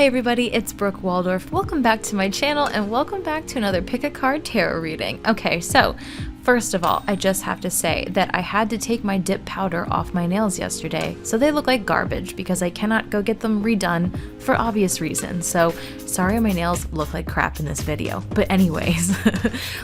everybody, it's Brook Waldorf. Welcome back to my channel and welcome back to another Pick a Card Tarot reading. Okay, so first of all, I just have to say that I had to take my dip powder off my nails yesterday, so they look like garbage because I cannot go get them redone for obvious reasons. So sorry my nails look like crap in this video. But anyways,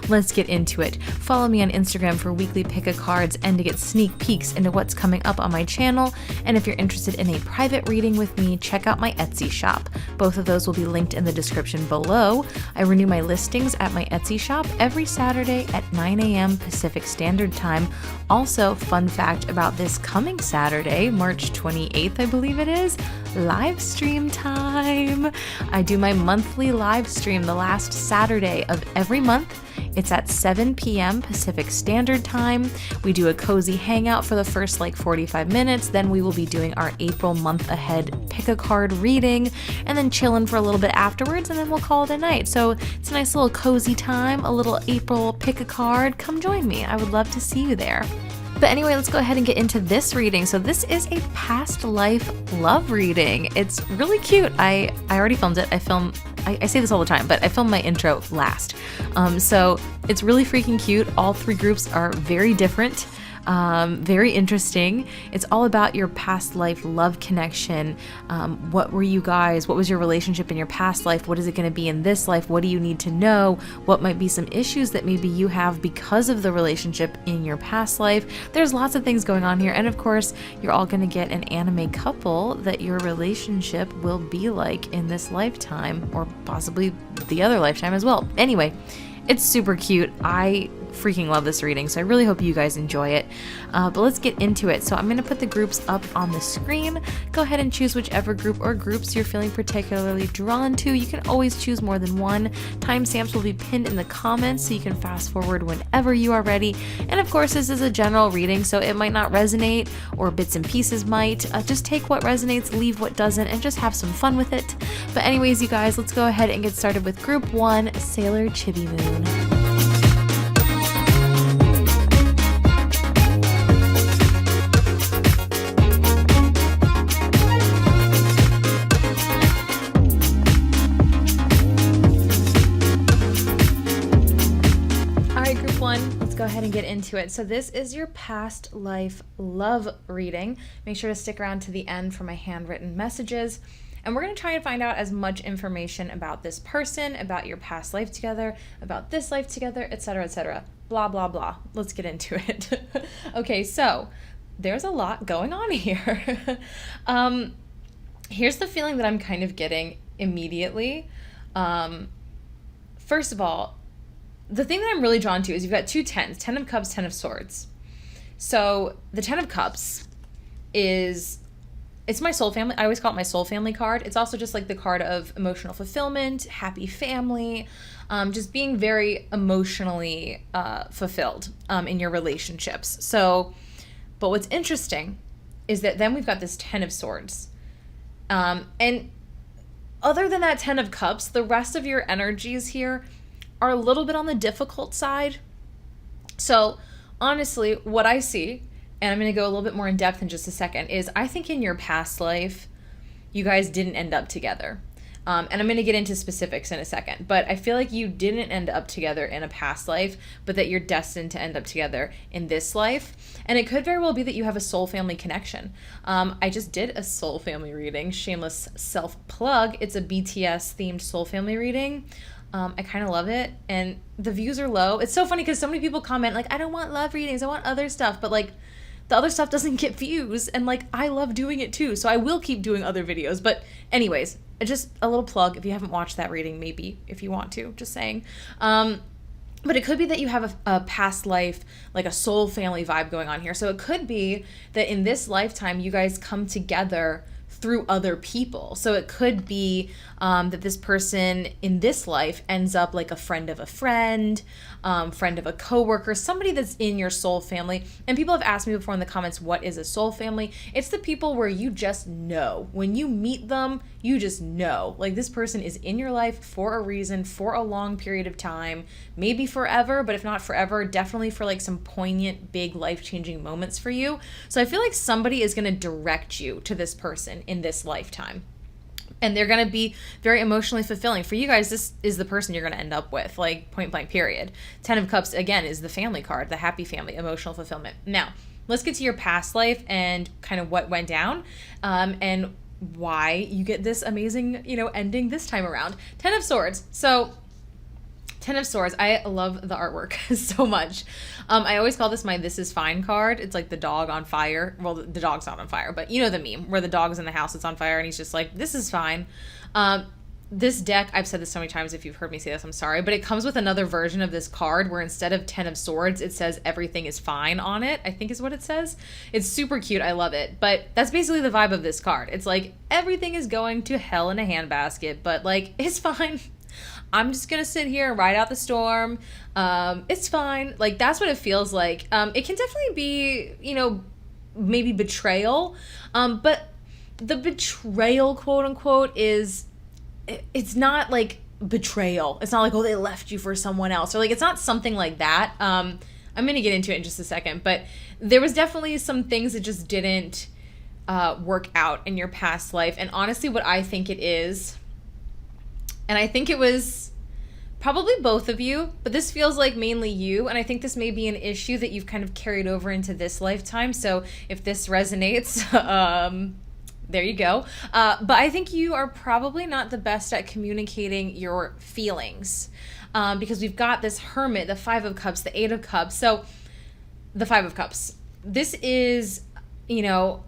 let's get into it. Follow me on Instagram for weekly pick a cards and to get sneak peeks into what's coming up on my channel. And if you're interested in a private reading with me, check out my Etsy shop. Both of those will be linked in the description below. I renew my listings at my Etsy shop every Saturday at 9 a.m. Pacific Standard Time. Also, fun fact about this coming Saturday, March 28th, I believe it is, live stream time. I do my monthly live stream the last Saturday of every month. It's at 7 p.m. Pacific Standard Time. We do a cozy hangout for the first 45 minutes. Then we will be doing our April month ahead pick a card reading and then chilling for a little bit afterwards, and then we'll call it a night. So it's a nice little cozy time, a little April pick a card. Come join me. I would love to see you there. But anyway, let's go ahead and get into this reading. So this is a past life love reading. It's really cute. I already filmed it. I say this all the time, but I filmed my intro last. So it's really freaking cute. All three groups are very different. Very interesting. It's all about your past life love connection. What was your relationship in your past life? What is it going to be in this life? What do you need to know? What might be some issues that maybe you have because of the relationship in your past life? There's lots of things going on here. And of course, you're all going to get an anime couple that your relationship will be like in this lifetime, or possibly the other lifetime as well. Anyway, it's super cute. I freaking love this reading, so I really hope you guys enjoy it. But let's get into it. So I'm going to put the groups up on the screen. Go ahead and choose whichever group or groups you're feeling particularly drawn to. You can always choose more than one. Timestamps will be pinned in the comments, so you can fast forward whenever you are ready. And of course, this is a general reading, so it might not resonate, or bits and pieces might. Just take what resonates, leave what doesn't, and just have some fun with it. But anyways, you guys, let's go ahead and get started with Group 1, Sailor Chibi Moon. Go ahead and get into it. So this is your past life love reading. Make sure to stick around to the end for my handwritten messages. And we're going to try and find out as much information about this person, about your past life together, about this life together, etc., etc. Blah, blah, blah. Let's get into it. Okay, so there's a lot going on here. Here's the feeling that I'm kind of getting immediately. First of all, the thing that I'm really drawn to is you've got two tens, 10 of Cups, 10 of Swords. So the 10 of Cups it's my soul family. I always call it my soul family card. It's also just like the card of emotional fulfillment, happy family, just being very emotionally fulfilled in your relationships. So, but what's interesting is that then we've got this 10 of Swords. And other than that 10 of Cups, the rest of your energies here are a little bit on the difficult side. So honestly, what I see, and I'm going to go a little bit more in depth in just a second, is I think in your past life, you guys didn't end up together. And I'm going to get into specifics in a second, but I feel like you didn't end up together in a past life, but that you're destined to end up together in this life. And it could very well be that you have a soul family connection. I just did a soul family reading, shameless self-plug. It's a BTS themed soul family reading. I kind of love it, and the views are low. It's so funny because so many people comment, I don't want love readings, I want other stuff, but, the other stuff doesn't get views, and, I love doing it too, so I will keep doing other videos. But anyways, just a little plug if you haven't watched that reading, maybe, if you want to, just saying. But it could be that you have a past life, a soul family vibe going on here. So it could be that in this lifetime, you guys come together through other people. So it could be that this person in this life ends up like a friend of a friend of a coworker, somebody that's in your soul family. And people have asked me before in the comments, what is a soul family? It's the people where you just know. When you meet them, you just know. This person is in your life for a reason, for a long period of time, maybe forever, but if not forever, definitely for some poignant, big, life-changing moments for you. So I feel like somebody is going to direct you to this person in this lifetime. And they're going to be very emotionally fulfilling. For you guys, this is the person you're going to end up with, like, point blank, period. 10 of Cups, again, is the family card, the happy family, emotional fulfillment. Now, let's get to your past life and kind of what went down, and why you get this amazing, ending this time around. 10 of Swords. So, 10 of Swords, I love the artwork so much. I always call this my This Is Fine card. It's like the dog on fire. Well, the dog's not on fire, but you know the meme where the dog's in the house, it's on fire, and he's just like, this is fine. This deck, I've said this so many times, if you've heard me say this, I'm sorry, but it comes with another version of this card where instead of 10 of Swords, it says everything is fine on it, I think is what it says. It's super cute. I love it. But that's basically the vibe of this card. It's like, everything is going to hell in a handbasket, but like, it's fine. I'm just going to sit here and ride out the storm. It's fine. Like, that's what it feels like. It can definitely be, maybe betrayal. But the betrayal, quote unquote, it's not like betrayal. It's not like, oh, they left you for someone else. Or like, it's not something like that. I'm going to get into it in just a second. But there was definitely some things that just didn't work out in your past life. And honestly, what I think it is, and I think it was probably both of you, but this feels like mainly you, and I think this may be an issue that you've kind of carried over into this lifetime, so if this resonates, there you go. But I think you are probably not the best at communicating your feelings, because we've got this Hermit, the 5 of Cups, the 8 of Cups. So the 5 of Cups, this is,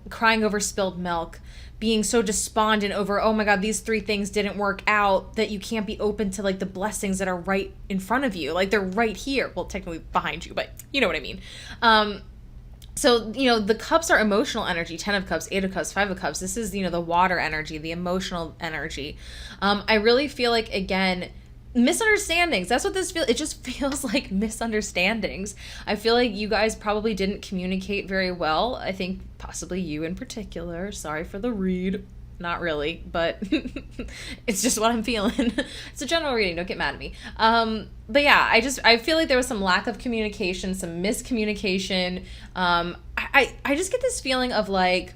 crying over spilled milk, being so despondent over, oh my God, these 3 things didn't work out, that you can't be open to like the blessings that are right in front of you. Like, they're right here. Well, technically behind you, but you know what I mean. So, the cups are emotional energy, 10 of Cups, 8 of Cups, 5 of Cups. This is, the water energy, the emotional energy. I really feel like, again, misunderstandings. That's what this feels. It just feels like misunderstandings. I feel like you guys probably didn't communicate very well. I think possibly you in particular. Sorry for the read. Not really, but it's just what I'm feeling. It's a general reading. Don't get mad at me. But yeah, I feel like there was some lack of communication, some miscommunication. I just get this feeling of like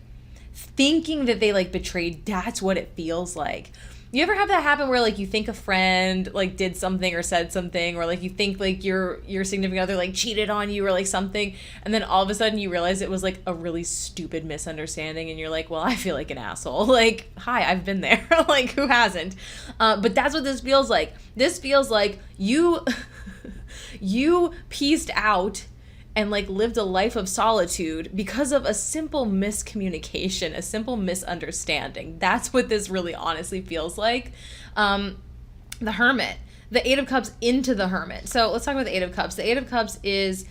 thinking that they like betrayed. That's what it feels like. You ever have that happen where like you think a friend like did something or said something, or like you think like your significant other like cheated on you or like something, and then all of a sudden you realize it was like a really stupid misunderstanding, and you're like, well, I feel like an asshole. Like, hi, I've been there. Like, who hasn't? But that's what this feels like. This feels like you pieced out and like lived a life of solitude because of a simple miscommunication, a simple misunderstanding. That's what this really honestly feels like. The Hermit, the 8 of Cups into the Hermit. So let's talk about the 8 of Cups. The 8 of Cups is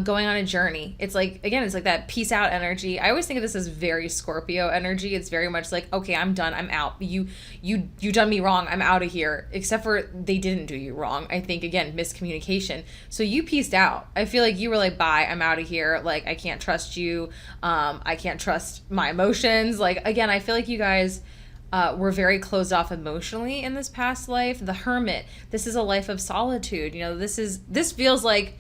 going on a journey. It's like, again, it's like that peace out energy. I always think of this as very Scorpio energy. It's very much like, okay, I'm done. I'm out. You done me wrong. I'm out of here. Except for they didn't do you wrong. I think, again, miscommunication. So you pieced out. I feel like you were like, bye, I'm out of here. Like, I can't trust you. I can't trust my emotions. Like, again, I feel like you guys were very closed off emotionally in this past life. The Hermit, this is a life of solitude. This feels like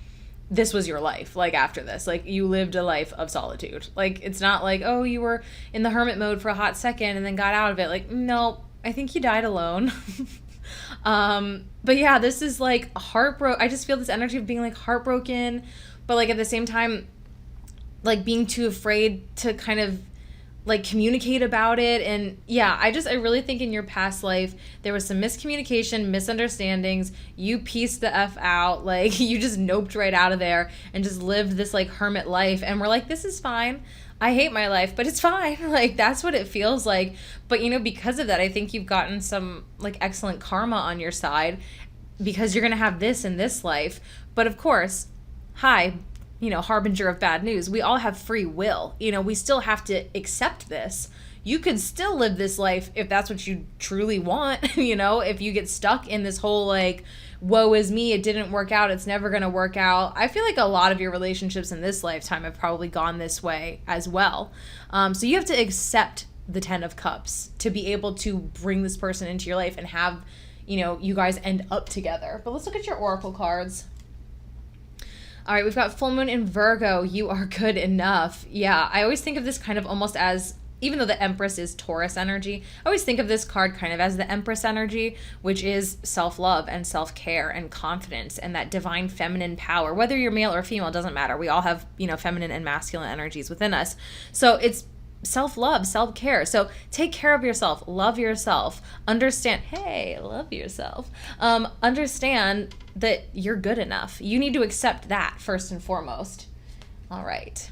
this was your life, like, after this. Like, you lived a life of solitude. Like, it's not like, oh, you were in the hermit mode for a hot second and then got out of it. Like, no, I think you died alone. But yeah, this is like heartbroken. I just feel this energy of being like heartbroken, but like at the same time, like being too afraid to kind of like communicate about it. And yeah, I really think in your past life there was some miscommunication, misunderstandings. You pieced the F out, like you just noped right out of there and just lived this like hermit life, and we're like, this is fine. I hate my life, but it's fine. Like, that's what it feels like. But because of that, I think you've gotten some like excellent karma on your side, because you're gonna have this in this life. But of course, harbinger of bad news, we all have free will. We still have to accept this. You could still live this life if that's what you truly want. If you get stuck in this whole like, woe is me, it didn't work out, it's never gonna work out. I feel like a lot of your relationships in this lifetime have probably gone this way as well. So you have to accept the 10 of Cups to be able to bring this person into your life and have, you guys end up together. But let's look at your oracle cards. All right, we've got full moon in Virgo. You are good enough. Yeah, I always think of this kind of almost as, even though the Empress is Taurus energy, I always think of this card kind of as the Empress energy, which is self-love and self-care and confidence and that divine feminine power. Whether you're male or female, it doesn't matter. We all have, feminine and masculine energies within us. So it's self-love, self-care. So take care of yourself, love yourself, understand, hey, love yourself. Understand that you're good enough. You need to accept that first and foremost. All right.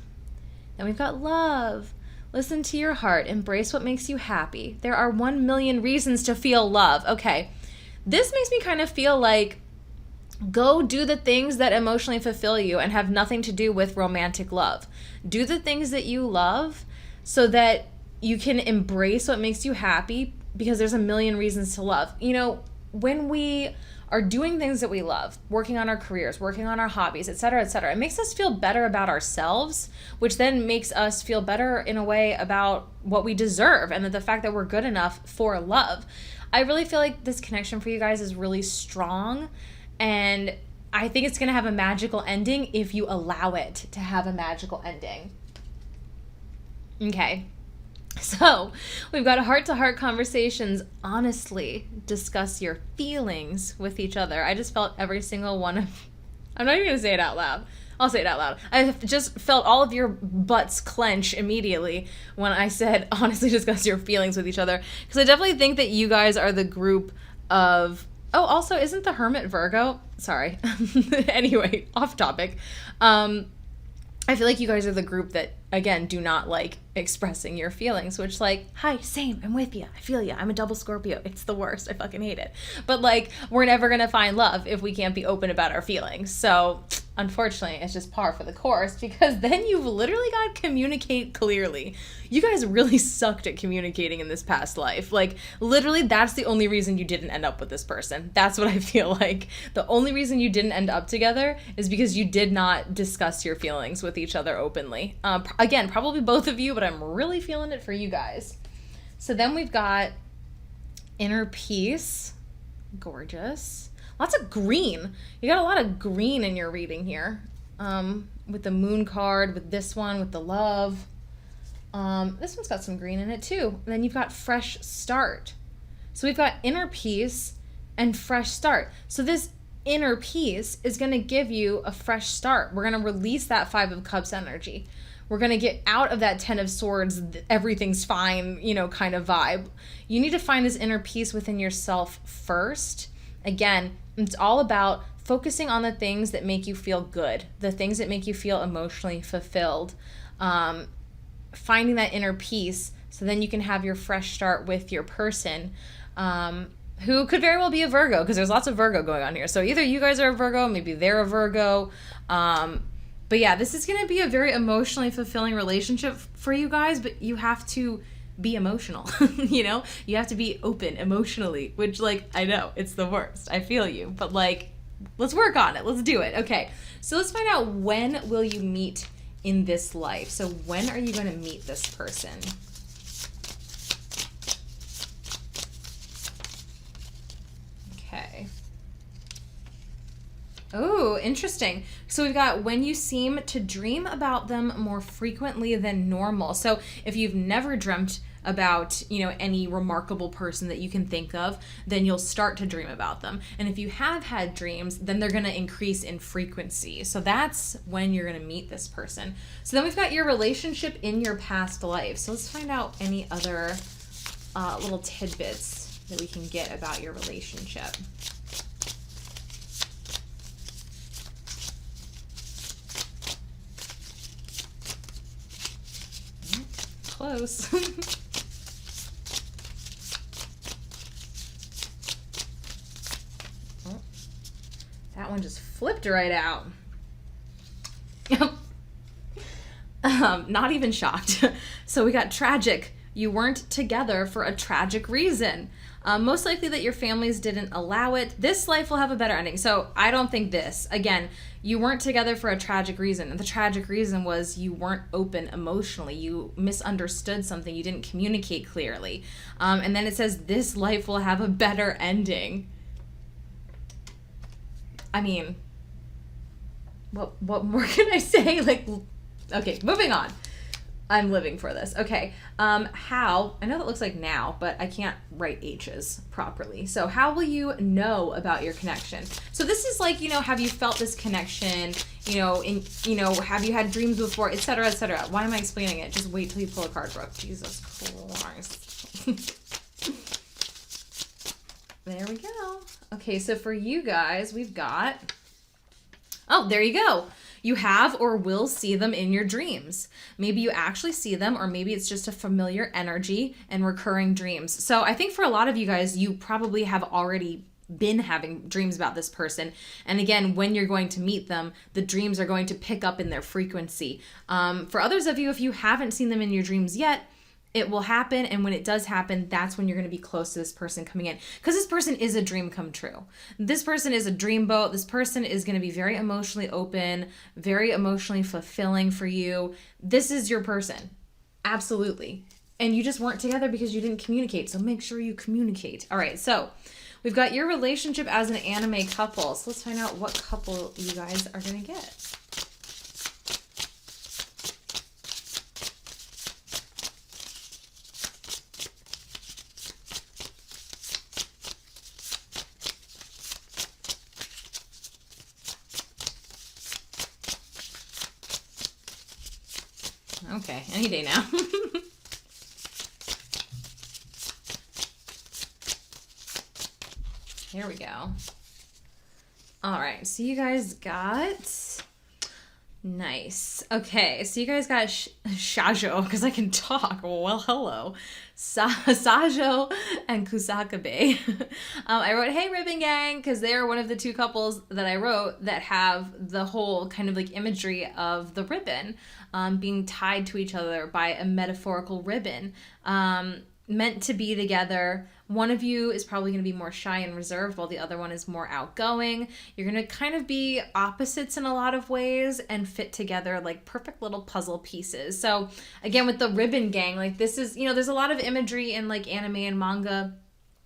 Then we've got love. Listen to your heart. Embrace what makes you happy. There are 1 million reasons to feel love. Okay. This makes me kind of feel like go do the things that emotionally fulfill you and have nothing to do with romantic love. Do the things that you love so that you can embrace what makes you happy, because there's a million reasons to love. When we are doing things that we love, working on our careers, working on our hobbies, et cetera, it makes us feel better about ourselves, which then makes us feel better in a way about what we deserve and that the fact that we're good enough for love. I really feel like this connection for you guys is really strong, and I think it's going to have a magical ending if you allow it to have a magical ending. Okay. So we've got heart-to-heart conversations. Honestly, discuss your feelings with each other. I just felt every single one of... I'm not even going to say it out loud. I'll say it out loud. I just felt all of your butts clench immediately when I said, honestly, discuss your feelings with each other. Because I definitely think that you guys are the group of... Oh, also, isn't the Hermit Virgo? Sorry. Anyway, off topic. I feel like you guys are the group that, again, do not like expressing your feelings, which, like, hi, same, I'm with you, I feel you, I'm a double Scorpio, it's the worst, I fucking hate it. But, like, we're never gonna find love if we can't be open about our feelings. So, unfortunately, it's just par for the course, because then you've literally got to communicate clearly. You guys really sucked at communicating in this past life. Like, literally, that's the only reason you didn't end up with this person. That's what I feel like. The only reason you didn't end up together is because you did not discuss your feelings with each other openly. Again, probably both of you, but I'm really feeling it for you guys. So then we've got inner peace. Gorgeous. Lots of green. You got a lot of green in your reading here. With the moon card, with this one, with the love. This one's got some green in it too. And then you've got fresh start. So we've got inner peace and fresh start. So this inner peace is going to give you a fresh start. We're going to release that 5 of Cups energy. We're going to get out of that 10 of Swords, everything's fine, kind of vibe. You need to find this inner peace within yourself first. Again, it's all about focusing on the things that make you feel good, the things that make you feel emotionally fulfilled, finding that inner peace so then you can have your fresh start with your person, who could very well be a Virgo, because there's lots of Virgo going on here. So either you guys are a Virgo, maybe they're a Virgo. But yeah, this is going to be a very emotionally fulfilling relationship for you guys, but you have to be emotional, You have to be open emotionally, which, like, I know, it's the worst. I feel you. But, like, let's work on it. Let's do it. Okay, so let's find out, when will you meet in this life? So when are you going to meet this person? Okay. Oh, interesting. So we've got when you seem to dream about them more frequently than normal. So if you've never dreamt about, any remarkable person that you can think of, then you'll start to dream about them. And if you have had dreams, then they're going to increase in frequency. So that's when you're going to meet this person. So then we've got your relationship in your past life. So let's find out any other little tidbits that we can get about your relationship. Close. Oh, that one just flipped right out. Not even shocked. So we got tragic. You weren't together for a tragic reason. Most likely that your families didn't allow it. This life will have a better ending. So I don't think this. Again, you weren't together for a tragic reason. And the tragic reason was you weren't open emotionally. You misunderstood something. You didn't communicate clearly. And then it says this life will have a better ending. I mean, what more can I say? Like, okay, moving on. I'm living for this. Okay. How, I know that looks like now, but I can't write H's properly. So how will you know about your connection? So this is like, have you felt this connection, have you had dreams before, etc., etc. Why am I explaining it? Just wait till you pull a card, Brooke. Jesus Christ. There we go. Okay, so for you guys, we've got, oh, there you go. You have or will see them in your dreams. Maybe you actually see them, or maybe it's just a familiar energy and recurring dreams. So I think for a lot of you guys, you probably have already been having dreams about this person. And again, when you're going to meet them, the dreams are going to pick up in their frequency. For others of you, if you haven't seen them in your dreams yet, it will happen, and when it does happen, that's when you're going to be close to this person coming in. Because this person is a dream come true. This person is a dreamboat. This person is going to be very emotionally open, very emotionally fulfilling for you. This is your person. Absolutely. And you just weren't together because you didn't communicate, so make sure you communicate. All right, so we've got your relationship as an anime couple. So let's find out what couple you guys are going to get. Okay, any day now. Here we go. All right, so you guys got... Nice. Okay, so you guys got Shajo, because I can talk. Well, hello. Sajo and Kusakabe. I wrote, hey, Ribbon Gang, because they're one of the two couples that I wrote that have the whole kind of like imagery of the ribbon being tied to each other by a metaphorical ribbon. Meant to be together. One of you is probably going to be more shy and reserved while the other one is more outgoing. You're going to kind of be opposites in a lot of ways and fit together like perfect little puzzle pieces. So again, with the ribbon gang, like this is, there's a lot of imagery in like anime and manga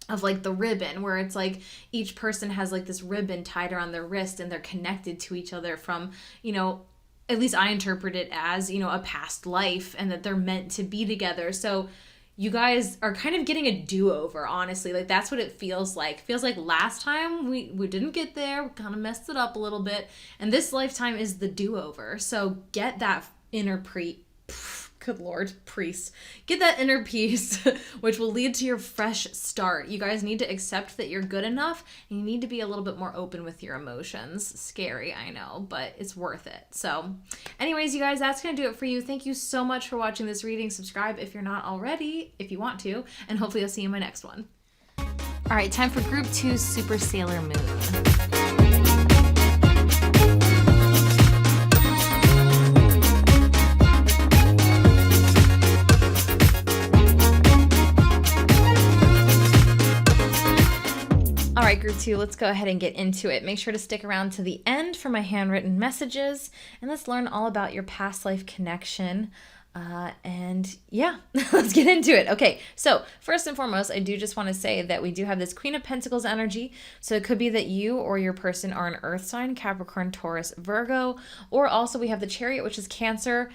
of like the ribbon, where it's like each person has like this ribbon tied around their wrist and they're connected to each other from, at least I interpret it as, a past life, and that they're meant to be together. So you guys are kind of getting a do-over, honestly. Like, that's what it feels like. Feels like last time we didn't get there. We kind of messed it up a little bit. And this lifetime is the do-over. So get that inner good Lord, priest. Get that inner peace, which will lead to your fresh start. You guys need to accept that you're good enough, and you need to be a little bit more open with your emotions. Scary, I know, but it's worth it. So anyways, you guys, that's going to do it for you. Thank you so much for watching this reading. Subscribe if you're not already, if you want to, and hopefully I'll see you in my next one. All right, time for Group 2, Super Sailor Moon. All right, Group 2, let's go ahead and get into it. Make sure to stick around to the end for my handwritten messages, and let's learn all about your past life connection. And yeah, let's get into it. Okay, so first and foremost, I do just want to say that we do have this Queen of Pentacles energy. So it could be that you or your person are an earth sign, Capricorn, Taurus, Virgo, or also we have the Chariot, which is Cancer,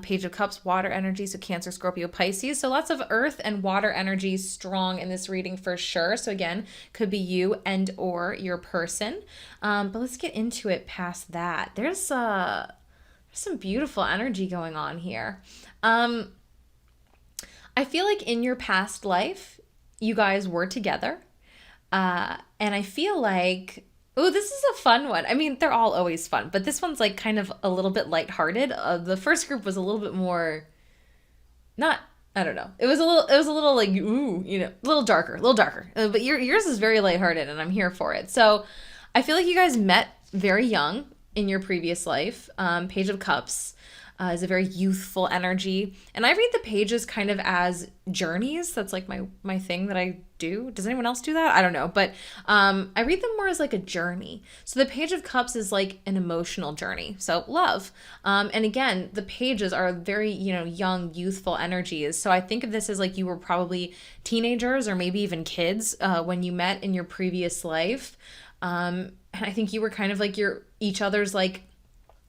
Page of Cups, water energy, so Cancer, Scorpio, Pisces. So lots of earth and water energy strong in this reading for sure. So again, could be you and or your person. But let's get into it past that. There's some beautiful energy going on here. I feel like in your past life, you guys were together. And I feel like, oh, this is a fun one. I mean, they're all always fun, but this one's like kind of a little bit lighthearted. The first group was a little bit more, I don't know. It was a little like, ooh, a little darker. But yours is very lighthearted, and I'm here for it. So I feel like you guys met very young in your previous life. Page of Cups is a very youthful energy. And I read the pages kind of as journeys. That's like my thing that I do. Does anyone else do that? I don't know. But I read them more as like a journey. So the Page of Cups is like an emotional journey. So love. And again, the pages are very, young, youthful energies. So I think of this as like you were probably teenagers or maybe even kids when you met in your previous life. And I think you were kind of like each other's like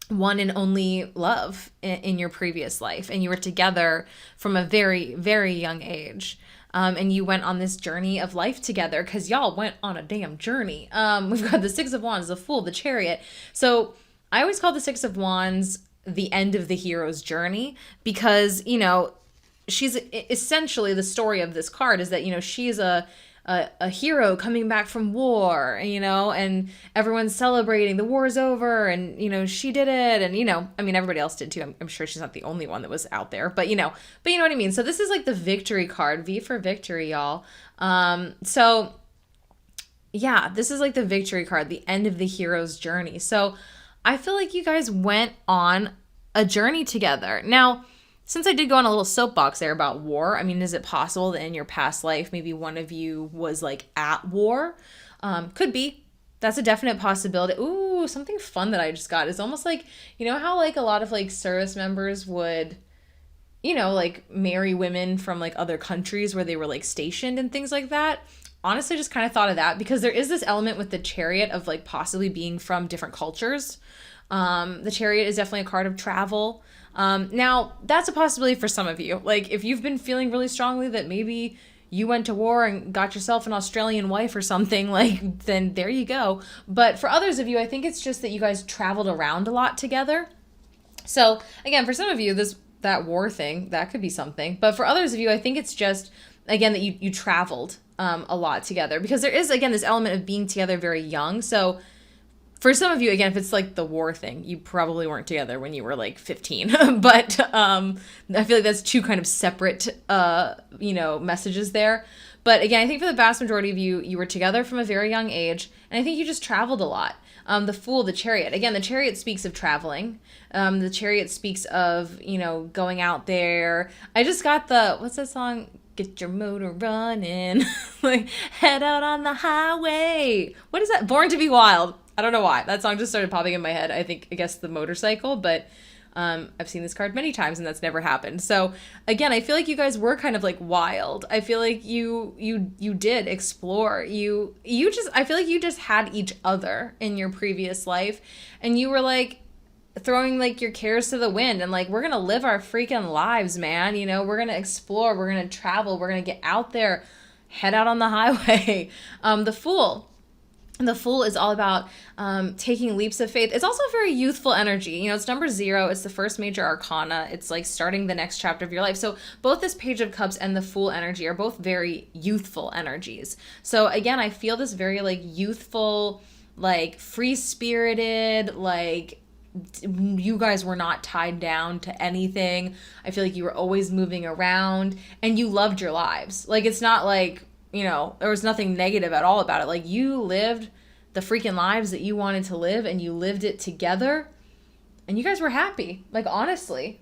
one and only love in your previous life, and you were together from a very, very young age. And you went on this journey of life together because y'all went on a damn journey. We've got the Six of Wands, the Fool, the Chariot. So I always call the Six of Wands the end of the hero's journey because, she's essentially, the story of this card is that, she's a hero coming back from war, and everyone's celebrating the war's over, and she did it, and everybody else did too. I'm sure she's not the only one that was out there, but you know what I mean. So this is like the victory card, V for victory, y'all. So yeah, this is like the victory card, the end of the hero's journey. So I feel like you guys went on a journey together. Now, since I did go on a little soapbox there about war, is it possible that in your past life, maybe one of you was like at war? Could be. That's a definite possibility. Ooh, something fun that I just got is almost like, how like a lot of like service members would, like marry women from like other countries where they were like stationed and things like that. Honestly, just kind of thought of that because there is this element with the Chariot of like possibly being from different cultures. The Chariot is definitely a card of travel. Now, that's a possibility for some of you. Like, if you've been feeling really strongly that maybe you went to war and got yourself an Australian wife or something, like, then there you go. But for others of you, I think it's just that you guys traveled around a lot together. So, again, for some of you, that war thing, that could be something. But for others of you, I think it's just, again, that you traveled a lot together. Because there is, again, this element of being together very young. So for some of you, again, if it's like the war thing, you probably weren't together when you were like 15. But I feel like that's two kind of separate, messages there. But again, I think for the vast majority of you, you were together from a very young age. And I think you just traveled a lot. The Fool, the Chariot. Again, the Chariot speaks of traveling. The Chariot speaks of, going out there. I just got what's that song? Get your motor running. Like, head out on the highway. What is that? Born to be Wild. I don't know why. That song just started popping in my head. I guess the motorcycle, but I've seen this card many times and that's never happened. So again, I feel like you guys were kind of like wild. I feel like you did explore. I feel like you just had each other in your previous life and you were like throwing like your cares to the wind and like, we're going to live our freaking lives, man. We're going to explore, we're going to travel, we're going to get out there, head out on the highway. The Fool. The Fool is all about taking leaps of faith. It's also a very youthful energy. It's number 0. It's the first major arcana. It's like starting the next chapter of your life. So both this Page of Cups and the Fool energy are both very youthful energies. So again, I feel this very like youthful, like free-spirited, like you guys were not tied down to anything. I feel like you were always moving around and you loved your lives. Like, it's not like, there was nothing negative at all about it. Like, you lived the freaking lives that you wanted to live and you lived it together and you guys were happy. Like, honestly.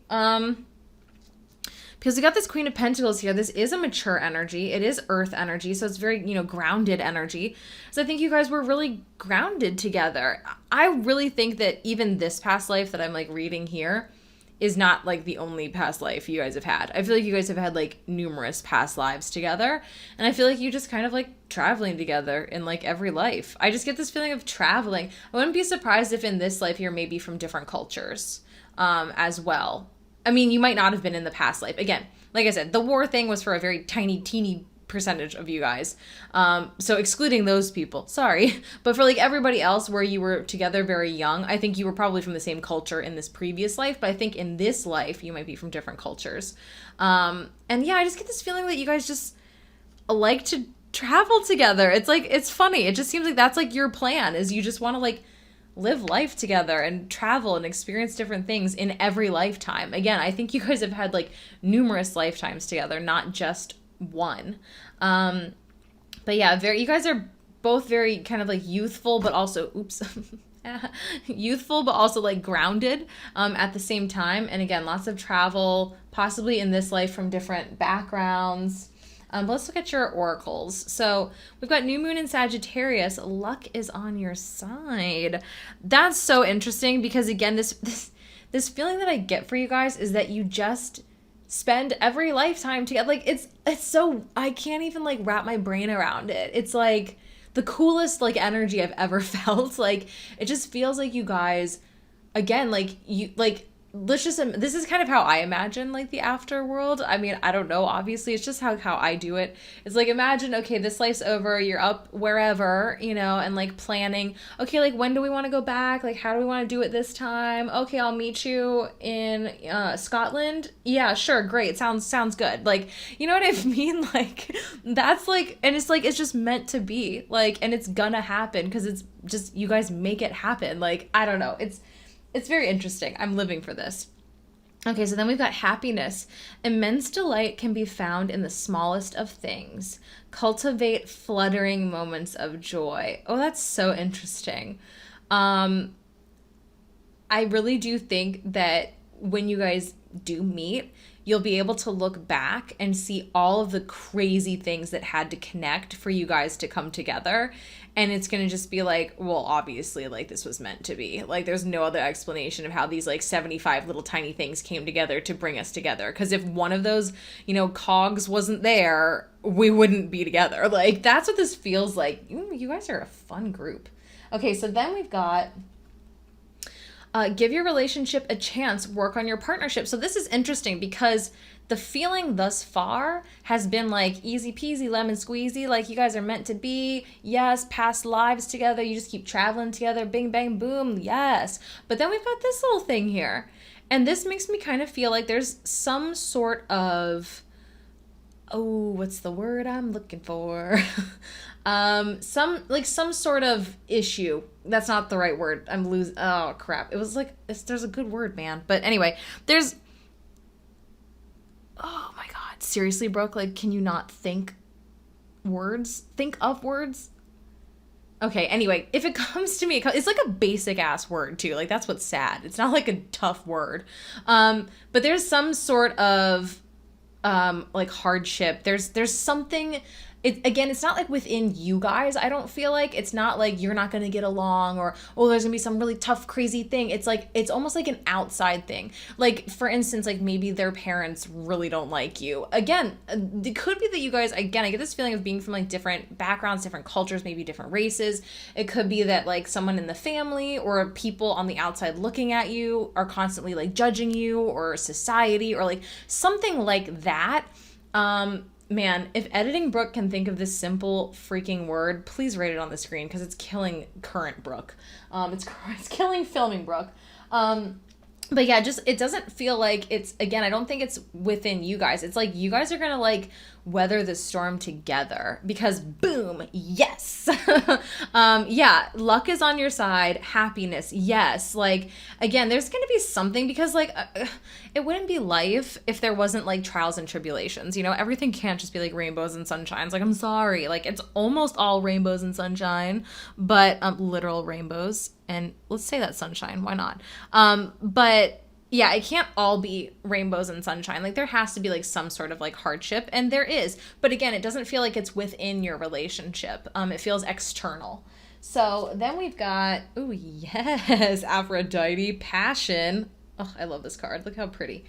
Because we got this Queen of Pentacles here. This is a mature energy. It is earth energy. So it's very, grounded energy. So I think you guys were really grounded together. I really think that even this past life that I'm like reading here is not like the only past life you guys have had. I feel like you guys have had like numerous past lives together. And I feel like you just kind of like traveling together in like every life. I just get this feeling of traveling. I wouldn't be surprised if in this life you're maybe from different cultures as well. You might not have been in the past life. Again, like I said, the war thing was for a very tiny, teeny percentage of you guys. So excluding those people, sorry. But for like everybody else where you were together very young, I think you were probably from the same culture in this previous life. But I think in this life, you might be from different cultures. And yeah, I just get this feeling that you guys just like to travel together. It's like, it's funny. It just seems like that's like your plan is you just want to like live life together and travel and experience different things in every lifetime. Again, I think you guys have had like numerous lifetimes together, not just one. But yeah, you guys are both very kind of like youthful, but also, youthful, but also like grounded, at the same time. And again, lots of travel, possibly in this life from different backgrounds. But let's look at your oracles. So we've got New Moon in Sagittarius. Luck is on your side. That's so interesting because again, this feeling that I get for you guys is that you just spend every lifetime together. Like it's so, I can't even like wrap my brain around it. It's like the coolest like energy I've ever felt. Like it just feels like you guys, again, like you like let's just this is kind of how I imagine like the afterworld. I mean, I don't know, obviously it's just how I do it. It's like, imagine, okay, this life's over, you're up wherever, you know, and like planning, okay, like when do we want to go back, like how do we want to do it this time? Okay, I'll meet you in Scotland. Yeah, sure, great, sounds good. Like, you know what I mean? Like, that's like, and it's like, it's just meant to be, like, and it's gonna happen because it's just, you guys make it happen. Like, I don't know, it's very interesting. I'm living for this. Okay, so then we've got happiness. Immense delight can be found in the smallest of things. Cultivate fluttering moments of joy. Oh, that's so interesting. I really do think that when you guys do meet, you'll be able to look back and see all of the crazy things that had to connect for you guys to come together. And it's going to just be like, well, obviously, like, this was meant to be. Like, there's no other explanation of how these, like, 75 little tiny things came together to bring us together. Because if one of those, you know, cogs wasn't there, we wouldn't be together. Like, that's what this feels like. You guys are a fun group. Okay, so then we've got... give your relationship a chance, work on your partnership. So this is interesting because the feeling thus far has been like easy peasy lemon squeezy, like you guys are meant to be, yes, past lives together, you just keep traveling together, bing bang boom, yes. But then we've got this little thing here, and this makes me kind of feel like there's some sort of, oh, what's the word I'm looking for? some sort of issue. That's not the right word. I'm losing. Oh crap. It was like, there's a good word, man. But anyway, there's, oh my God, seriously, Brooke, like, can you not think of words? Okay, anyway, if it comes to me, it's like a basic ass word too. Like, that's what's sad. It's not like a tough word. But there's some sort of, like hardship. There's something, it's not like within you guys. I don't feel like it's not like you're not going to get along or, oh, there's going to be some really tough, crazy thing. It's like, it's almost like an outside thing. Like, for instance, like maybe their parents really don't like you. Again, it could be that you guys, again, I get this feeling of being from like different backgrounds, different cultures, maybe different races. It could be that like someone in the family or people on the outside looking at you are constantly like judging you, or society, or like something like that. Man, if Editing Brook can think of this simple freaking word, please write it on the screen because it's killing current Brook. It's killing filming Brook. But yeah, just, it doesn't feel like it's, again, I don't think it's within you guys. It's like you guys are going to like weather the storm together because boom, yes. Yeah, luck is on your side, happiness, yes. Like, again, there's going to be something because like it wouldn't be life if there wasn't like trials and tribulations, you know? Everything can't just be like rainbows and sunshines. Like, I'm sorry, like it's almost all rainbows and sunshine, but literal rainbows. And let's say that's sunshine. Why not? But yeah, it can't all be rainbows and sunshine. Like, there has to be like some sort of like hardship, and there is. But again, it doesn't feel like it's within your relationship. It feels external. So then we've got, oh yes, Aphrodite, passion. Oh, I love this card. Look how pretty.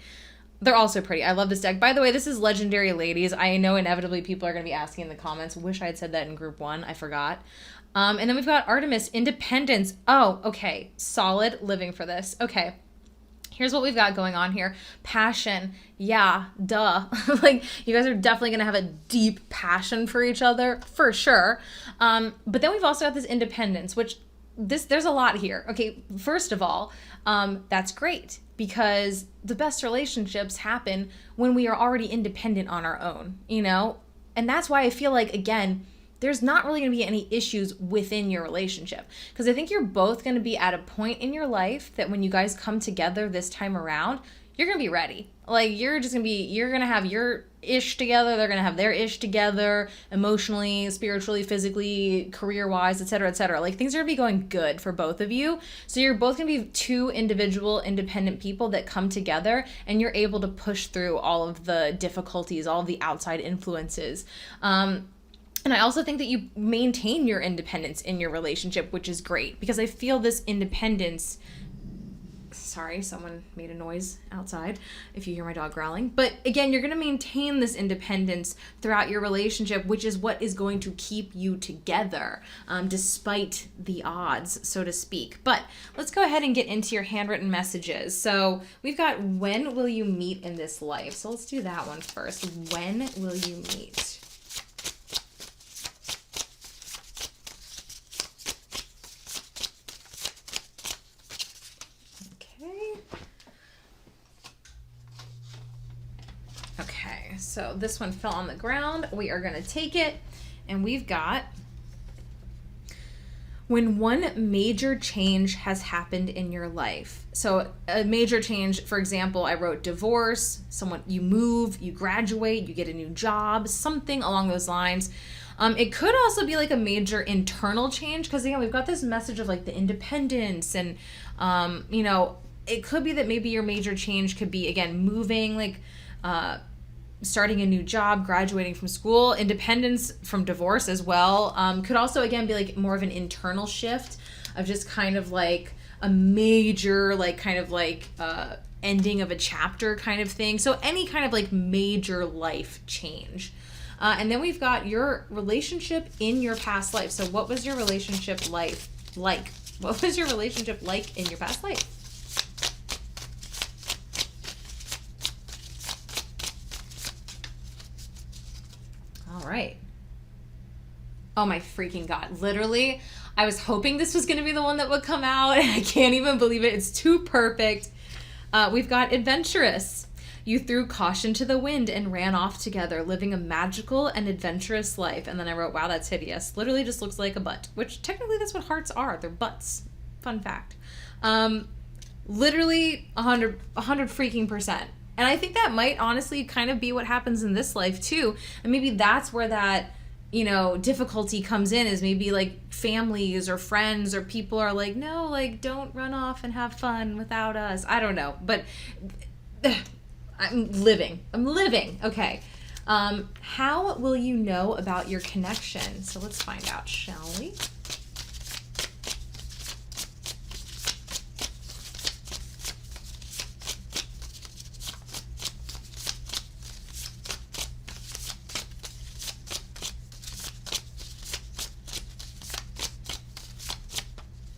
They're also pretty. I love this deck. By the way, this is Legendary Ladies. I know inevitably people are going to be asking in the comments. Wish I had said that in group 1. I forgot. And then we've got Artemis, independence. Oh, okay. Solid, living for this. Okay. Here's what we've got going on here. Passion. Yeah, duh. Like, you guys are definitely going to have a deep passion for each other, for sure. But then we've also got this independence, which there's a lot here. Okay, first of all, that's great because the best relationships happen when we are already independent on our own, you know? And that's why I feel like, again, there's not really going to be any issues within your relationship. Because I think you're both going to be at a point in your life that when you guys come together this time around, you're going to be ready. Like, you're going to have your ish together. They're going to have their ish together, emotionally, spiritually, physically, career-wise, et cetera, et cetera. Like, things are going to be going good for both of you. So you're both going to be two individual, independent people that come together, and you're able to push through all of the difficulties, all of the outside influences. And I also think that you maintain your independence in your relationship, which is great because I feel this independence, Sorry, someone made a noise outside if you hear my dog growling. But again, you're going to maintain this independence throughout your relationship, which is what is going to keep you together, despite the odds, so to speak. But let's go ahead and get into your handwritten messages. So we've got, when will you meet in this life? So let's do that one first. When will you meet? Okay, so this one fell on the ground. We are going to take it, and we've got, when one major change has happened in your life. So a major change, for example, I wrote divorce, you move, you graduate, you get a new job, something along those lines. It could also be like a major internal change, because again, we've got this message of like the independence, and it could be that maybe your major change could be, again, moving, like starting a new job, graduating from school, independence from divorce as well. Could also, again, be like more of an internal shift of just kind of like a major, like kind of like ending of a chapter kind of thing. So any kind of like major life change. And then we've got your relationship in your past life. So what was your relationship life like? What was your relationship like in your past life? All right. Oh my freaking God. Literally, I was hoping this was going to be the one that would come out, and I can't even believe it. It's too perfect. We've got adventurous. You threw caution to the wind and ran off together, living a magical and adventurous life. And then I wrote, wow, that's hideous. Literally just looks like a butt, which technically that's what hearts are. They're butts. Fun fact. Literally 100 freaking percent. And I think that might honestly kind of be what happens in this life too. And maybe that's where that, difficulty comes in, is maybe like families or friends or people are like, no, like don't run off and have fun without us. I don't know. But I'm living. Okay. How will you know about your connection? So let's find out, shall we?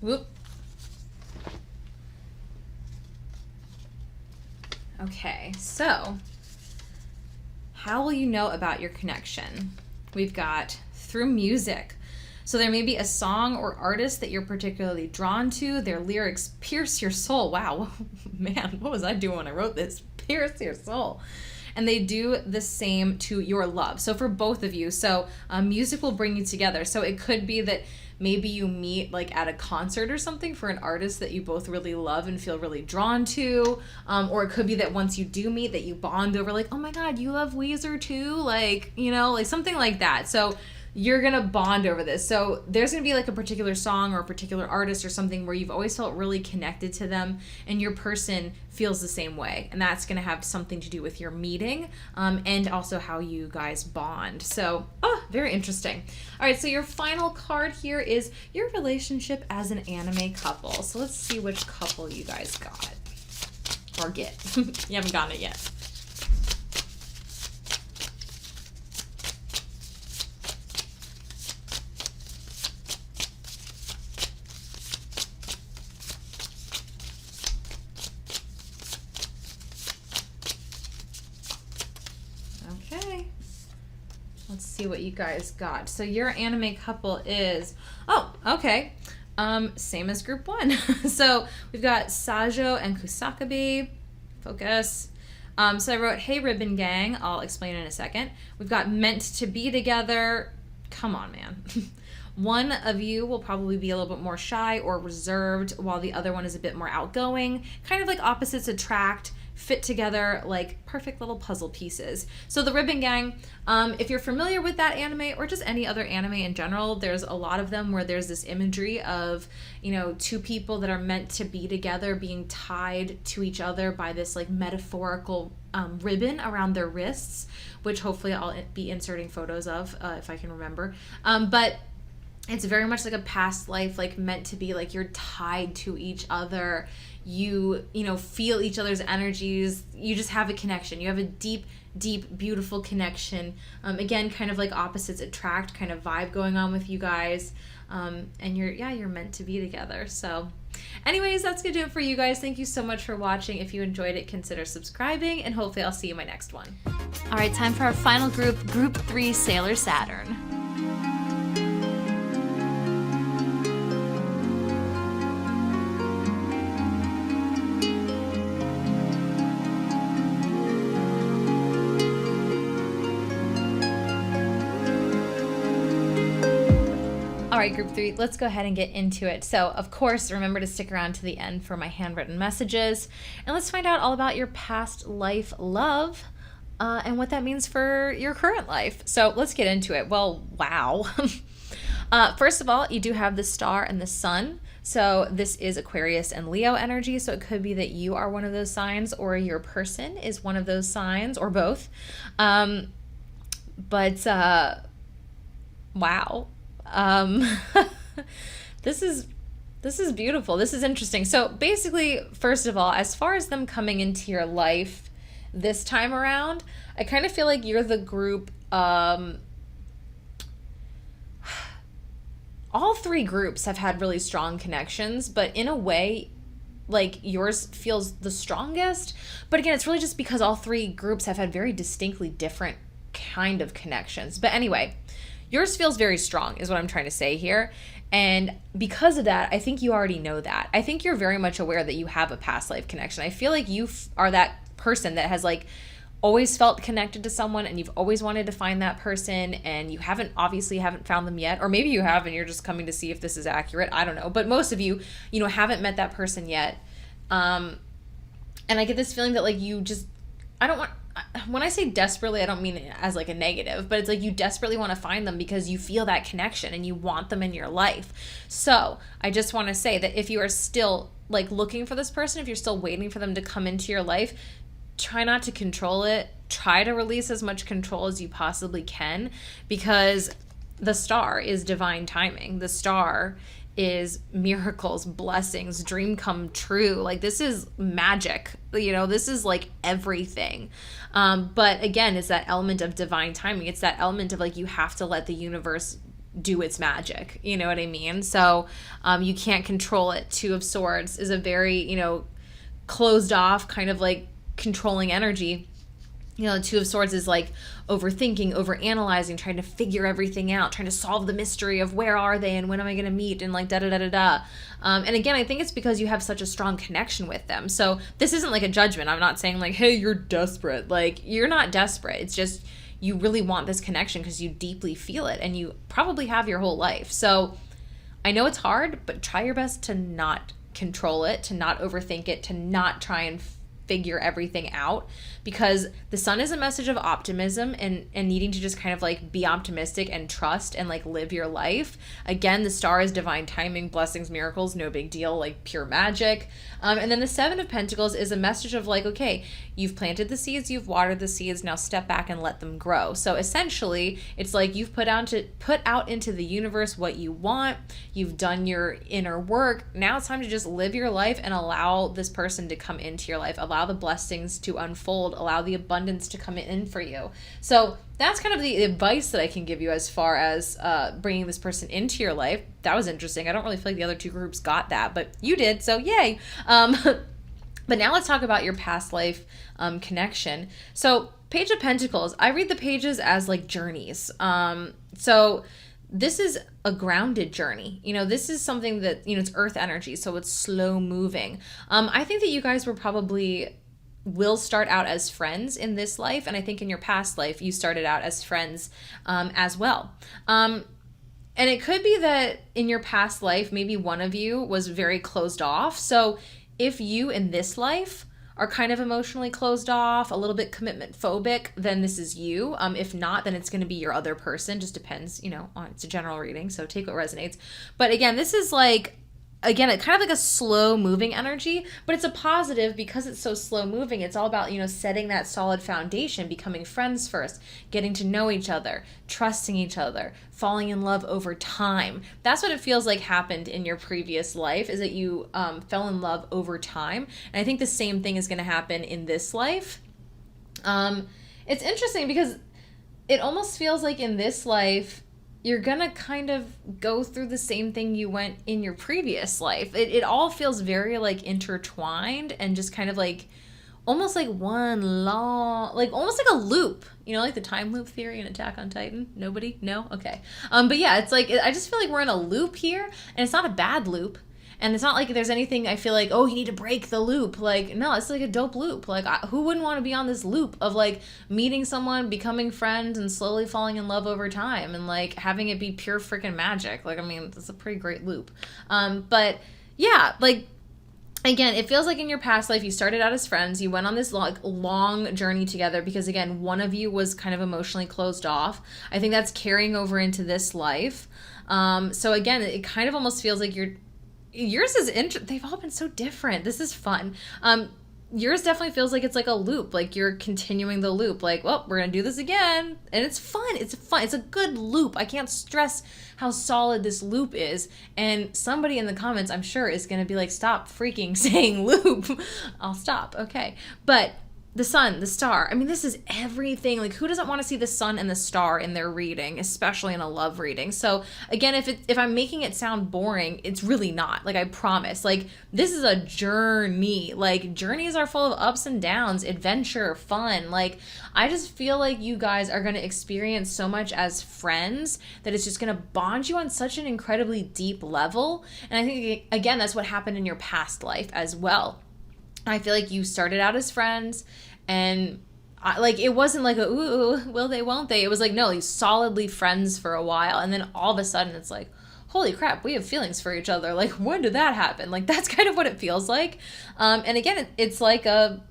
Whoop. Okay, so how will you know about your connection? We've got through music. So there may be a song or artist that you're particularly drawn to. Their lyrics pierce your soul. Wow, man, what was I doing when I wrote this? Pierce your soul. And they do the same to your love. So for both of you, so music will bring you together. So it could be that maybe you meet like at a concert or something for an artist that you both really love and feel really drawn to. Or it could be that once you do meet that you bond over like, oh my God, you love Weezer too? Like, like something like that. So you're going to bond over this. So there's going to be like a particular song or a particular artist or something where you've always felt really connected to them, and your person feels the same way. And that's going to have something to do with your meeting and also how you guys bond. So, very interesting. All right, so your final card here is your relationship as an anime couple. So let's see which couple you guys got or get. You haven't gotten it yet. Okay, let's see what you guys got. So your anime couple is, okay, same as group one. So we've got Sajo and Kusakabe. Focus. So I wrote, hey, Ribbon Gang. I'll explain in a second. We've got meant to be together. Come on, man. One of you will probably be a little bit more shy or reserved, while the other one is a bit more outgoing. Kind of like opposites attract, fit together like perfect little puzzle pieces. So the Ribbon Gang, if you're familiar with that anime or just any other anime in general, there's a lot of them where there's this imagery of, two people that are meant to be together being tied to each other by this like metaphorical ribbon around their wrists, which hopefully I'll be inserting photos of if I can remember. But It's very much like a past life, like meant to be, like you're tied to each other. You know, feel each other's energies. You just have a connection. You have a deep, beautiful connection. Again, kind of like opposites attract kind of vibe going on with you guys. And you're meant to be together. So anyways, that's gonna do it for you guys. Thank you so much for watching. If you enjoyed it, consider subscribing, and hopefully I'll see you in my next one. All right, time for our final group, Group 3, Sailor Saturn. All right, Group 3, let's go ahead and get into it. So, of course, remember to stick around to the end for my handwritten messages. And let's find out all about your past life love and what that means for your current life. So let's get into it. Well, wow. First of all, you do have the star and the sun. So this is Aquarius and Leo energy. So it could be that you are one of those signs, or your person is one of those signs, or both. Wow. This is beautiful. This is interesting. So basically, first of all, as far as them coming into your life this time around, I kind of feel like you're the group, all three groups have had really strong connections, but in a way, like yours feels the strongest. But again, it's really just because all three groups have had very distinctly different kind of connections. But anyway, yours feels very strong is what I'm trying to say here. And because of that, I think you already know that. I think you're very much aware that you have a past life connection. I feel like you are that person that has like always felt connected to someone, and you've always wanted to find that person, and you obviously haven't found them yet. Or maybe you have and you're just coming to see if this is accurate. I don't know. But most of you, haven't met that person yet. And I get this feeling that like when I say desperately, I don't mean it as like a negative, but it's like you desperately want to find them because you feel that connection and you want them in your life. So I just want to say that if you are still like looking for this person, if you're still waiting for them to come into your life, try not to control it. Try to release as much control as you possibly can, because the star is divine timing. The star is miracles, blessings, dream come true. Like this is magic, this is like everything. But again, it's that element of divine timing. It's that element of like, you have to let the universe do its magic. You know what I mean? So you can't control it. Two of Swords is a very, closed off kind of like controlling energy. The Two of Swords is like overthinking, overanalyzing, trying to figure everything out, trying to solve the mystery of where are they and when am I going to meet and like da-da-da-da-da. And again, I think it's because you have such a strong connection with them. So this isn't like a judgment. I'm not saying like, hey, you're desperate. Like, you're not desperate. It's just you really want this connection because you deeply feel it, and you probably have your whole life. So I know it's hard, but try your best to not control it, to not overthink it, to not try and figure everything out, because the sun is a message of optimism and needing to just kind of like be optimistic and trust and like live your life. Again, the star is divine timing, blessings, miracles, no big deal, like pure magic. And then the Seven of Pentacles is a message of like, okay, you've planted the seeds, you've watered the seeds, now step back and let them grow. So essentially, it's like you've put out into the universe what you want. You've done your inner work. Now it's time to just live your life and allow this person to come into your life. Allow the blessings to unfold. Allow the abundance to come in for you. So that's kind of the advice that I can give you as far as bringing this person into your life. That was interesting. I don't really feel like the other two groups got that, but you did, so yay. But now let's talk about your past life connection. So Page of Pentacles, I read the pages as like journeys. So this is a grounded journey. This is something that, it's earth energy, so it's slow moving. I think that you guys will start out as friends in this life, and I think in your past life you started out as friends as well. And it could be that in your past life, maybe one of you was very closed off. So if you in this life are kind of emotionally closed off, a little bit commitment phobic, then this is you. If not, then it's going to be your other person. Just depends, it's a general reading, so take what resonates. But again, this is like again, it kind of like a slow moving energy, but it's a positive because it's so slow moving. It's all about, setting that solid foundation, becoming friends first, getting to know each other, trusting each other, falling in love over time. That's what it feels like happened in your previous life, is that you fell in love over time. And I think the same thing is going to happen in this life. It's interesting because it almost feels like in this life, you're gonna kind of go through the same thing you went in your previous life. It all feels very like intertwined and just kind of like almost like one long, like almost like a loop, like the time loop theory in Attack on Titan. Nobody? No? Okay. But yeah, it's like, I just feel like we're in a loop here, and it's not a bad loop. And it's not like there's anything I feel like, oh, you need to break the loop. Like, no, it's like a dope loop. Like, who wouldn't want to be on this loop of like meeting someone, becoming friends, and slowly falling in love over time, and like having it be pure freaking magic? Like, I mean, it's a pretty great loop. But yeah, like, again, it feels like in your past life, you started out as friends. You went on this long journey together because, again, one of you was kind of emotionally closed off. I think that's carrying over into this life. So again, it kind of almost feels like yours is they've all been so different. This is fun. Yours definitely feels like it's like a loop, like you're continuing the loop, like, well, we're gonna do this again, and it's fun. It's a good loop. I can't stress how solid this loop is. And somebody in the comments, I'm sure, is gonna be like, stop freaking saying loop. I'll stop. Okay. But the sun, the star, I mean, this is everything. Like, who doesn't want to see the sun and the star in their reading, especially in a love reading? So again, if I'm making it sound boring, it's really not. Like, I promise. Like, this is a journey. Like, journeys are full of ups and downs, adventure, fun. Like, I just feel like you guys are going to experience so much as friends that it's just going to bond you on such an incredibly deep level. And I think, again, that's what happened in your past life as well. I feel like you started out as friends, and it wasn't like ooh, will they, won't they? It was like, no, you solidly friends for a while, and then all of a sudden it's like, holy crap, we have feelings for each other. Like, when did that happen? Like, that's kind of what it feels like. And again, it's like a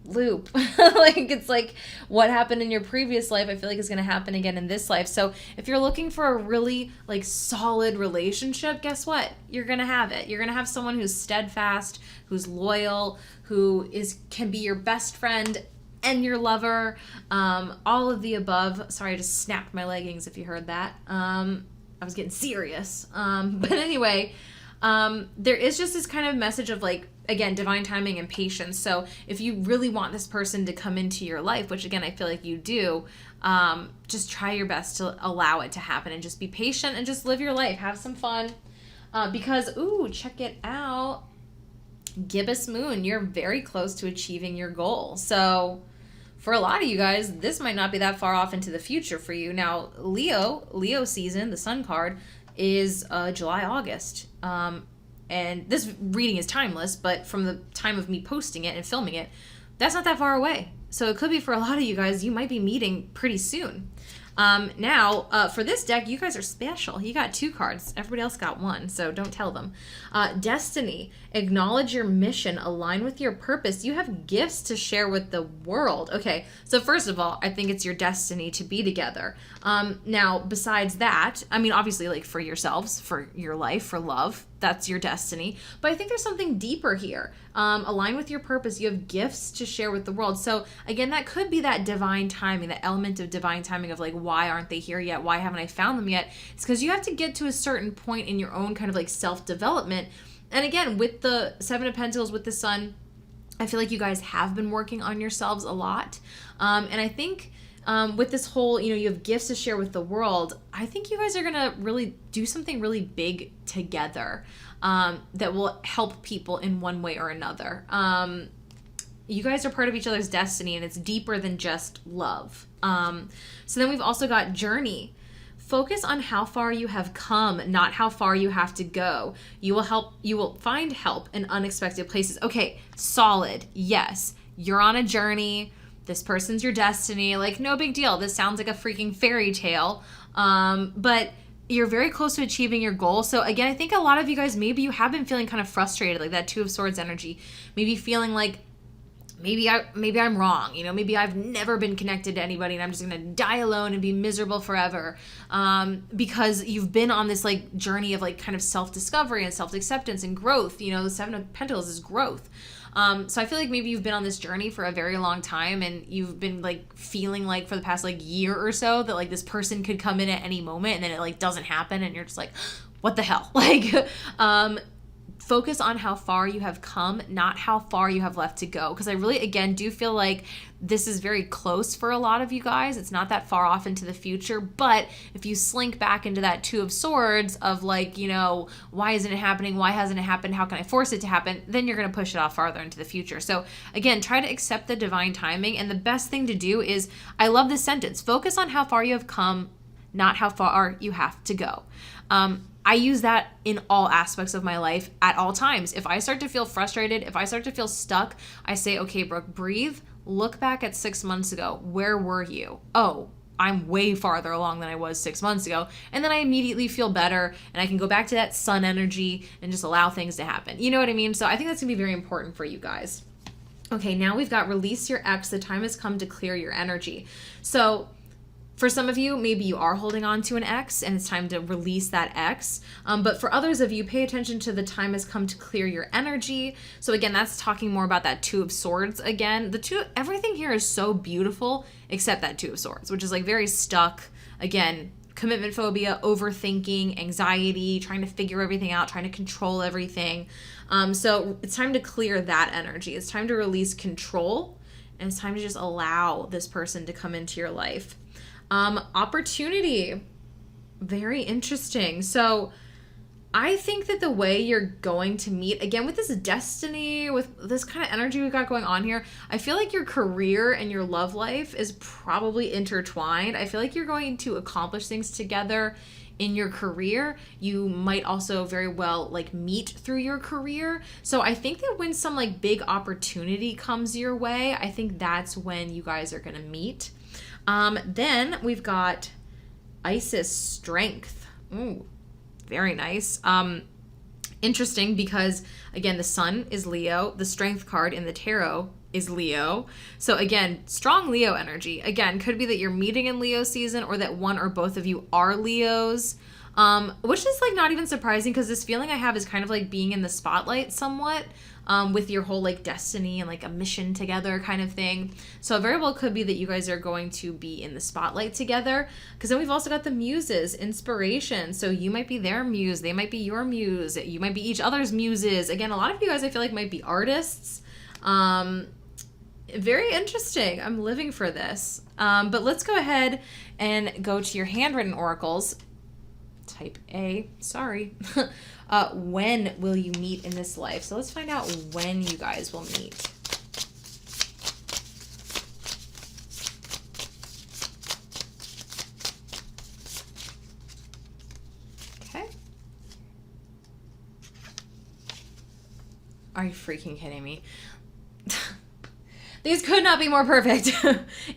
loop. Like, it's like what happened in your previous life, I feel like is going to happen again in this life. So if you're looking for a really like solid relationship, guess what? You're going to have it. You're going to have someone who's steadfast, who's loyal, who can be your best friend and your lover, all of the above. Sorry, I just snapped my leggings if you heard that. I was getting serious. But anyway, there is just this kind of message of like, again, divine timing and patience. So if you really want this person to come into your life, which again, I feel like you do, just try your best to allow it to happen and just be patient and just live your life. Have some fun. Because, ooh, check it out. Gibbous Moon, you're very close to achieving your goal. So for a lot of you guys, this might not be that far off into the future for you. Now, Leo season, the sun card, is July, August. And this reading is timeless, but from the time of me posting it and filming it, that's not that far away. So it could be for a lot of you guys, you might be meeting pretty soon. Now, for this deck, you guys are special. You got 2 cards. Everybody else got 1, so don't tell them. Destiny. Acknowledge your mission. Align with your purpose. You have gifts to share with the world. Okay, so first of all, I think it's your destiny to be together. Now, besides that, I mean, obviously, like, for yourselves, for your life, for love, that's your destiny. But I think there's something deeper here. Align with your purpose. You have gifts to share with the world. So again, that could be that divine timing, that element of divine timing of like, why aren't they here yet? Why haven't I found them yet? It's because you have to get to a certain point in your own kind of like self-development. And again, with the 7 of Pentacles, with the Sun, I feel like you guys have been working on yourselves a lot. And I think with this whole, you have gifts to share with the world, I think you guys are going to really do something really big together that will help people in one way or another. You guys are part of each other's destiny, and it's deeper than just love. So then we've also got journey. Focus on how far you have come, not how far you have to go. You will find help in unexpected places. Okay, solid. Yes, you're on a journey. This person's your destiny. Like, no big deal. This sounds like a freaking fairy tale. But you're very close to achieving your goal. So again, I think a lot of you guys, maybe you have been feeling kind of frustrated, like that 2 of Swords energy. Maybe feeling like maybe I'm wrong. Maybe I've never been connected to anybody and I'm just going to die alone and be miserable forever. Because you've been on this like journey of like kind of self-discovery and self-acceptance and growth. The Seven of Pentacles is growth. So I feel like maybe you've been on this journey for a very long time and you've been like feeling like for the past like year or so that like this person could come in at any moment and then it like doesn't happen and you're just like, what the hell? Like, focus on how far you have come, not how far you have left to go. Because I really, again, do feel like this is very close for a lot of you guys. It's not that far off into the future. But if you slink back into that Two of Swords of like, why isn't it happening? Why hasn't it happened? How can I force it to happen? Then you're going to push it off farther into the future. So again, try to accept the divine timing. And the best thing to do is, I love this sentence, focus on how far you have come, not how far you have to go. I use that in all aspects of my life at all times. If I start to feel frustrated, if I start to feel stuck, I say, okay, Brooke, breathe. Look back at 6 months ago. Where were you? Oh, I'm way farther along than I was 6 months ago. And then I immediately feel better and I can go back to that sun energy and just allow things to happen. You know what I mean? So I think that's going to be very important for you guys. Okay, now we've got release your ex. The time has come to clear your energy. So for some of you, maybe you are holding on to an ex and it's time to release that ex. But for others of you, pay attention to the time has come to clear your energy. So again, that's talking more about that Two of Swords again. Everything here is so beautiful except that Two of Swords, which is like very stuck. Again, commitment phobia, overthinking, anxiety, trying to figure everything out, trying to control everything. So it's time to clear that energy. It's time to release control and it's time to just allow this person to come into your life. Opportunity. Very interesting. So I think that the way you're going to meet, again, with this destiny, with this kind of energy we've got going on here, I feel like your career and your love life is probably intertwined. I feel like you're going to accomplish things together in your career. You might also very well like meet through your career. So I think that when some like big opportunity comes your way, I think that's when you guys are going to meet. Then we've got Isis, strength. Ooh, very nice. Interesting because again, the sun is Leo. The strength card in the tarot is Leo. So again, strong Leo energy. Again, could be that you're meeting in Leo season or that one or both of you are Leos. Which is like not even surprising because this feeling I have is kind of like being in the spotlight somewhat. With your whole like destiny and like a mission together kind of thing. So it very well could be that you guys are going to be in the spotlight together. Because then we've also got the muses, inspiration. So you might be their muse, they might be your muse, you might be each other's muses. Again, a lot of you guys I feel like might be artists. Very interesting. I'm living for this. But let's go ahead and go to your handwritten oracles. Type A, sorry. When will you meet in this life? So let's find out when you guys will meet. Okay. Are you freaking kidding me? These could not be more perfect.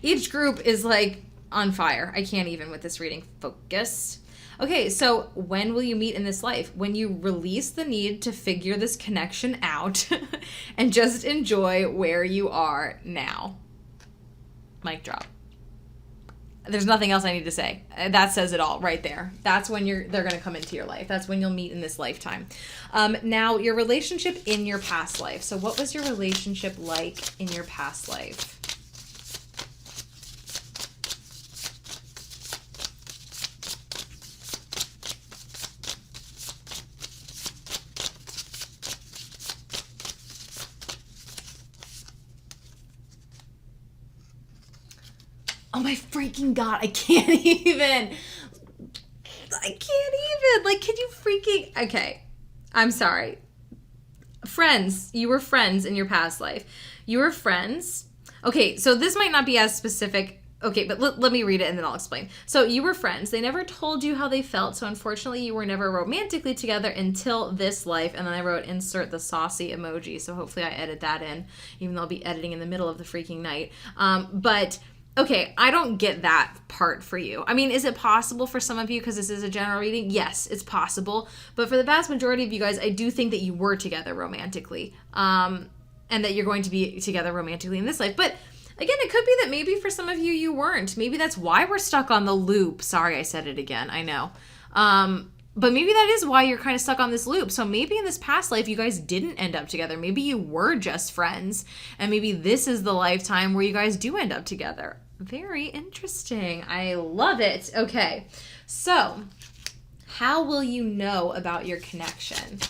Each group is like on fire. I can't even with this reading. Focus. Okay, so when will you meet in this life? When you release the need to figure this connection out and just enjoy where you are now. Mic drop. There's nothing else I need to say. That says it all right there. That's when they're going to come into your life. That's when you'll meet in this lifetime. Now, your relationship in your past life. So what was your relationship like in your past life? Oh my freaking God, I can't even. Like, can you freaking. Okay, I'm sorry. Friends, you were friends in your past life. You were friends. Okay, so this might not be as specific. Okay, but let me read it and then I'll explain. So you were friends. They never told you how they felt. So unfortunately, you were never romantically together until this life. And then I wrote insert the saucy emoji. So hopefully I edit that in, even though I'll be editing in the middle of the freaking night. But okay, I don't get that part for you. I mean, is it possible for some of you, because this is a general reading? Yes, it's possible. But for the vast majority of you guys, I do think that you were together romantically. and that you're going to be together romantically in this life. But again, it could be that maybe for some of you, you weren't. Maybe that's why we're stuck on the loop. Sorry, I said it again. I know. But maybe that is why you're kind of stuck on this loop. So maybe in this past life, you guys didn't end up together. Maybe you were just friends. And maybe this is the lifetime where you guys do end up together. Very interesting. I love it. Okay. So how will you know about your connection?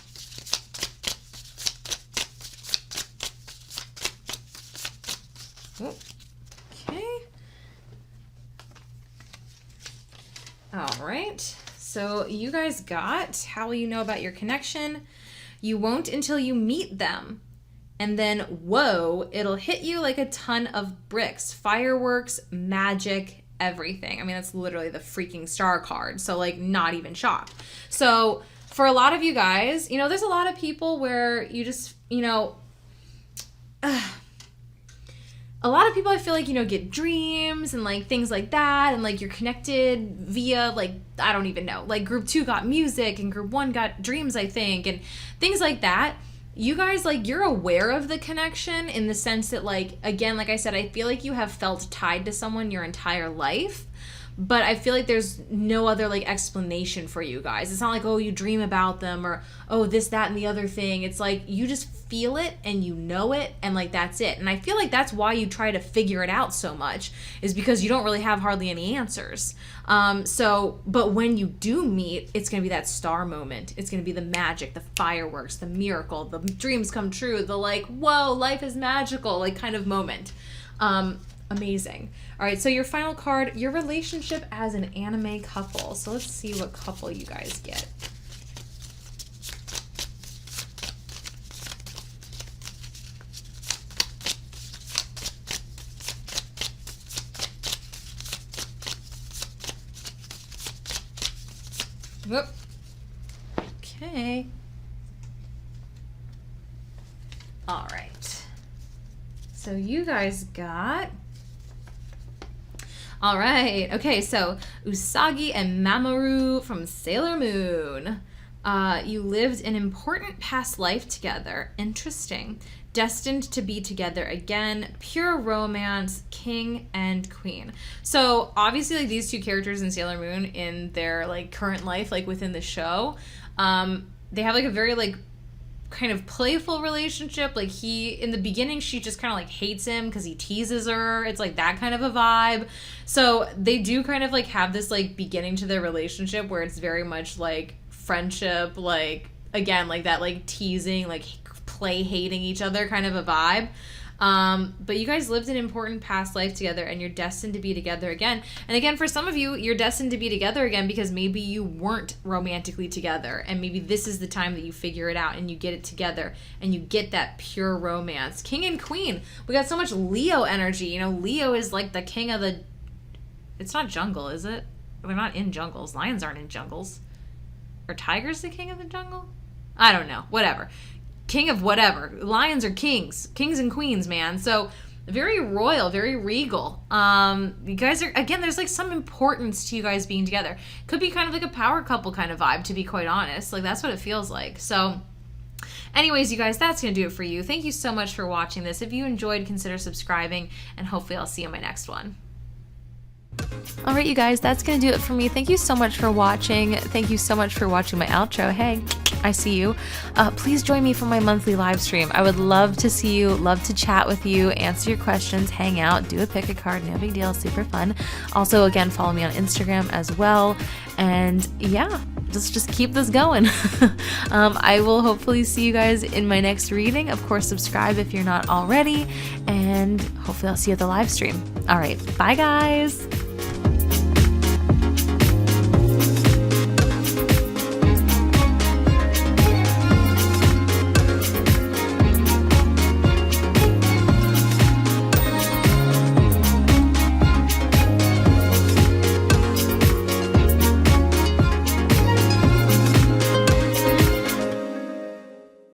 Okay. All right. So you guys got, how will you know about your connection? You won't until you meet them. And then, whoa, it'll hit you like a ton of bricks, fireworks, magic, everything. I mean, that's literally the freaking star card. So like, not even shocked. So for a lot of you guys, there's a lot of people where you just, a lot of people I feel like, get dreams and like things like that. And like you're connected via like, I don't even know, like group 2 got music and group 1 got dreams, I think, and things like that. You guys, like, you're aware of the connection in the sense that, like, again, like I said, I feel like you have felt tied to someone your entire life, but I feel like there's no other, like, explanation for you guys. It's not like, oh, you dream about them or, oh, this, that, and the other thing. It's like you just feel it and you know it and, like, that's it. And I feel like that's why you try to figure it out so much, is because you don't really have hardly any answers. But when you do meet, it's going to be that star moment. It's going to be the magic, the fireworks, the miracle, the dreams come true, the like, whoa, life is magical, like kind of moment. Amazing. All right, so your final card, your relationship as an anime couple. So let's see what couple you guys get. Whoop. Okay. All right. So you guys got... All right. Okay, so Usagi and Mamoru from Sailor Moon. You lived an important past life together. Interesting. Destined to be together again. Pure romance. King and queen. So obviously, like, these two characters in Sailor Moon in their like current life, like within the show, they have like a very like kind of playful relationship. Like in the beginning, she just kind of like hates him because he teases her. It's like that kind of a vibe. So they do kind of like have this like beginning to their relationship where it's very much like friendship, like again, like that like teasing, like play hating each other kind of a vibe. But you guys lived an important past life together and you're destined to be together again. And again, for some of you, you're destined to be together again because maybe you weren't romantically together and maybe this is the time that you figure it out and you get it together and you get that pure romance. King and queen. We got so much Leo energy. Leo is like the king of the... It's not jungle, is it? They're not in jungles. Lions aren't in jungles. Are tigers the king of the jungle? I don't know. Whatever. King of whatever. Lions are kings. Kings and queens, man. So very royal, very regal. You guys are, again, there's like some importance to you guys being together. Could be kind of like a power couple kind of vibe, to be quite honest. Like that's what it feels like. So anyways, you guys, that's going to do it for you. Thank you so much for watching this. If you enjoyed, consider subscribing and hopefully I'll see you in my next one. Alright, you guys, that's going to do it for me. Thank you so much for watching. Thank you so much for watching my outro. Hey, I see you. Please join me for my monthly live stream. I would love to see you, love to chat with you, answer your questions, hang out, do a pick a card, no big deal, super fun. Also, again, follow me on Instagram as well. And yeah, just keep this going. I will hopefully see you guys in my next reading. Of course, subscribe if you're not already. And hopefully I'll see you at the live stream. Alright, bye guys!